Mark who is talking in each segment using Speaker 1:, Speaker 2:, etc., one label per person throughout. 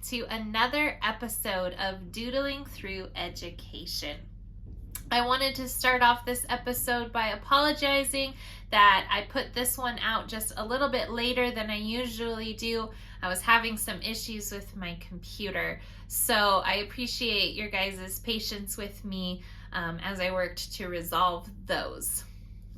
Speaker 1: to another episode of Doodling Through Education. I wanted to start off this episode by apologizing that I put this one out just a little bit later than I usually do. I was having some issues with my computer, so I appreciate your guys' patience with me as I worked to resolve those.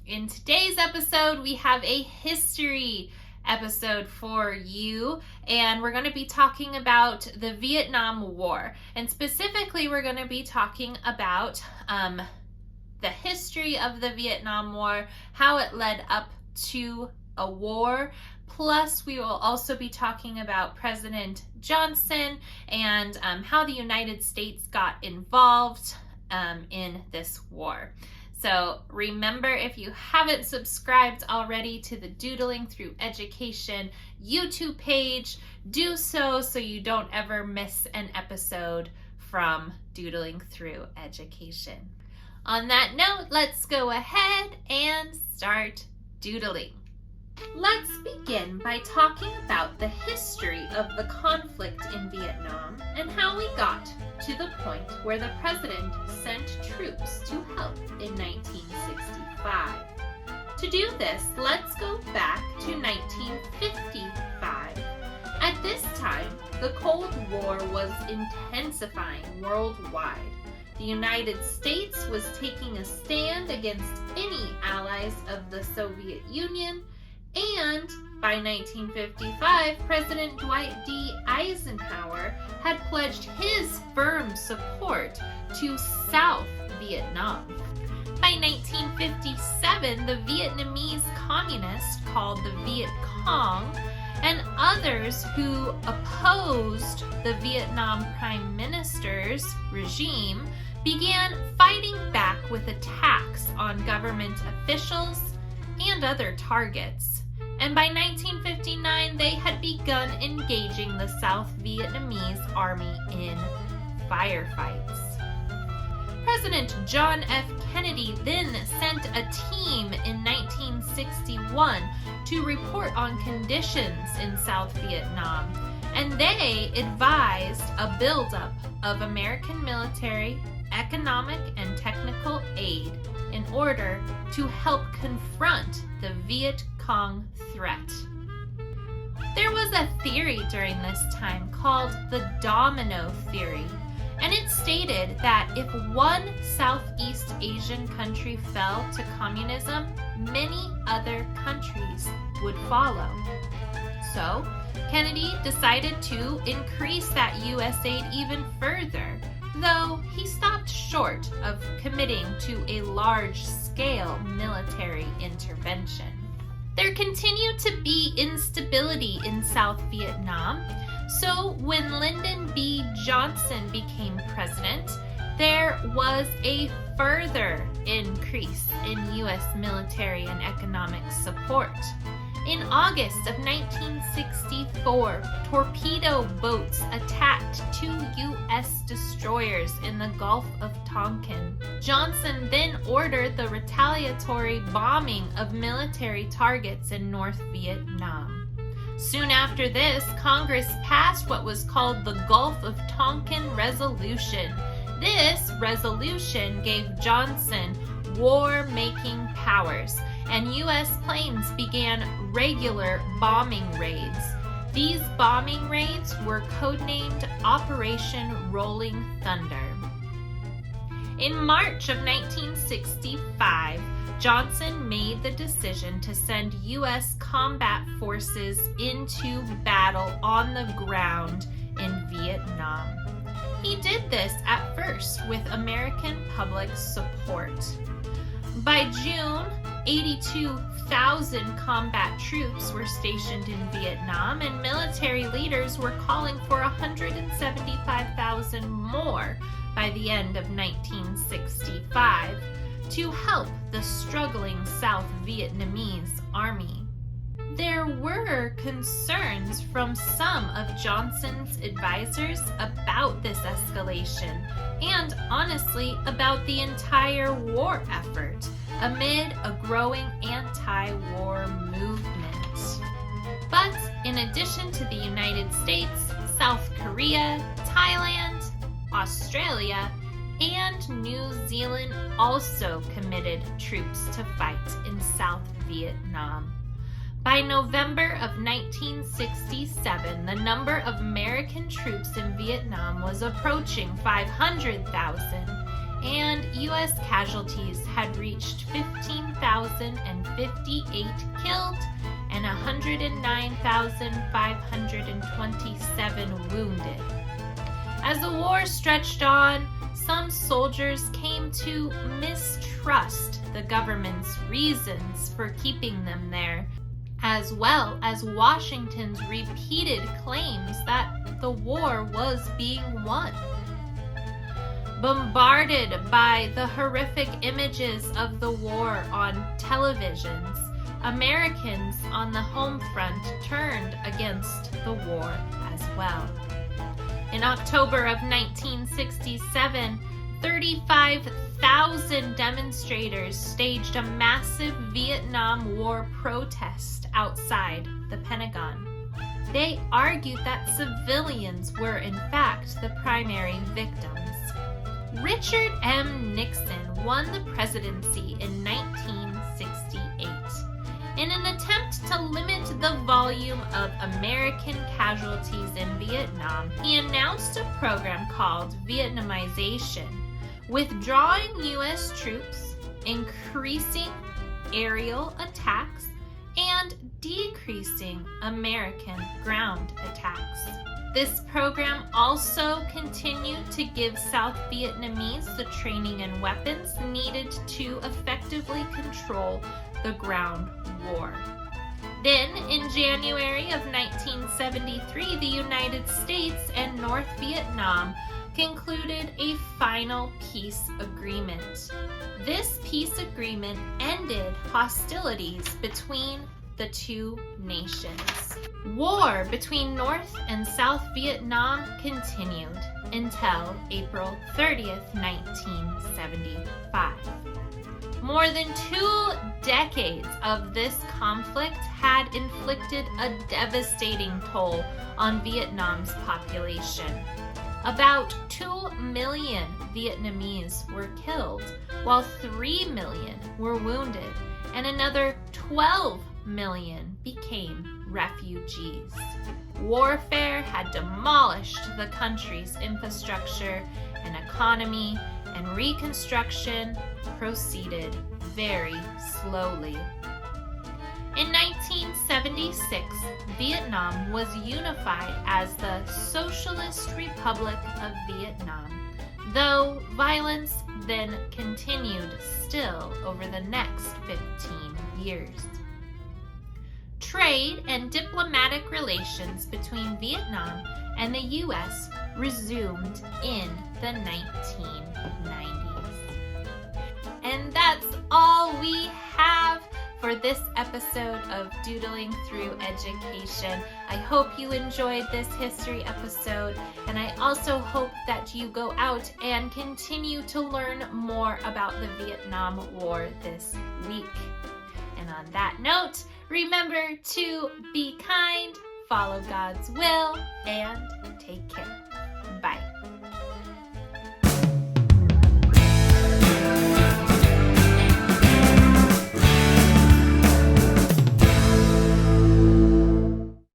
Speaker 1: In today's episode, we have a history episode for you, and we're going to be talking about the Vietnam War, and specifically we're going to be talking about the history of the Vietnam War, how it led up to a war, plus we will also be talking about President Johnson and how the United States got involved in this war. So remember, if you haven't subscribed already to the Doodling Through Education YouTube page, do so you don't ever miss an episode from Doodling Through Education. On that note, let's go ahead and start doodling. Let's begin by talking about the history of the conflict in Vietnam and how we got to the point where the president sent troops to help in 1965. To do this, let's go back to 1955. At this time, the Cold War was intensifying worldwide. The United States was taking a stand against any allies of the Soviet Union, and by 1955, President Dwight D. Eisenhower had pledged his firm support to South Vietnam. By 1957, the Vietnamese communists called the Viet Cong and others who opposed the Vietnam Prime Minister's regime began fighting back with attacks on government officials and other targets. And by 1959, they had begun engaging the South Vietnamese army in firefights. President John F. Kennedy then sent a team in 1961 to report on conditions in South Vietnam, and they advised a buildup of American military, economic, and technical aid in order to help confront the Viet Cong threat. There was a theory during this time called the domino theory, and it stated that if one Southeast Asian country fell to communism, many other countries would follow. So, Kennedy decided to increase that U.S. aid even further, though he stopped short of committing to a large-scale military intervention. There continued to be instability in South Vietnam, so when Lyndon B. Johnson became president, there was a further increase in U.S. military and economic support. In August of 1964, torpedo boats attacked 2 U.S. destroyers in the Gulf of Tonkin. Johnson then ordered the retaliatory bombing of military targets in North Vietnam. Soon after this, Congress passed what was called the Gulf of Tonkin Resolution. This resolution gave Johnson war-making powers, and U.S. planes began regular bombing raids. These bombing raids were codenamed Operation Rolling Thunder. In March of 1965, Johnson made the decision to send U.S. combat forces into battle on the ground in Vietnam. He did this at first with American public support. By June, 82,000 combat troops were stationed in Vietnam, and military leaders were calling for 175,000 more by the end of 1965 to help the struggling South Vietnamese army. There were concerns from some of Johnson's advisors about this escalation, and honestly about the entire war effort, amid a growing anti-war movement. But in addition to the United States, South Korea, Thailand, Australia, and New Zealand also committed troops to fight in South Vietnam. By November of 1967, the number of American troops in Vietnam was approaching 500,000, and U.S. casualties had reached 15,058 killed and 109,527 wounded. As the war stretched on, some soldiers came to mistrust the government's reasons for keeping them there, as well as Washington's repeated claims that the war was being won. Bombarded by the horrific images of the war on televisions, Americans on the home front turned against the war as well. In October of 1967, 35,000 demonstrators staged a massive Vietnam War protest outside the Pentagon. They argued that civilians were in fact the primary victims. Richard M. Nixon won the presidency in 1968. In an attempt to limit the volume of American casualties in Vietnam, he announced a program called Vietnamization, withdrawing U.S. troops, increasing aerial attacks, and decreasing American ground attacks. This program also continued to give South Vietnamese the training and weapons needed to effectively control the ground war. Then, in January of 1973, the United States and North Vietnam concluded a final peace agreement. This peace agreement ended hostilities between the two nations. War between North and South Vietnam continued until April 30th, 1975. More than 2 decades of this conflict had inflicted a devastating toll on Vietnam's population. About 2 million Vietnamese were killed, while 3 million were wounded, and another 12 million became refugees. Warfare had demolished the country's infrastructure and economy, and reconstruction proceeded very slowly. In 1976, Vietnam was unified as the Socialist Republic of Vietnam, though violence then continued still over the next 15 years. Trade and diplomatic relations between Vietnam and the U.S. resumed in the 1990s. And that's all we have for this episode of Doodling Through Education. I hope you enjoyed this history episode, and I also hope that you go out and continue to learn more about the Vietnam War this week. And on that note, remember to be kind, follow God's will, and take care.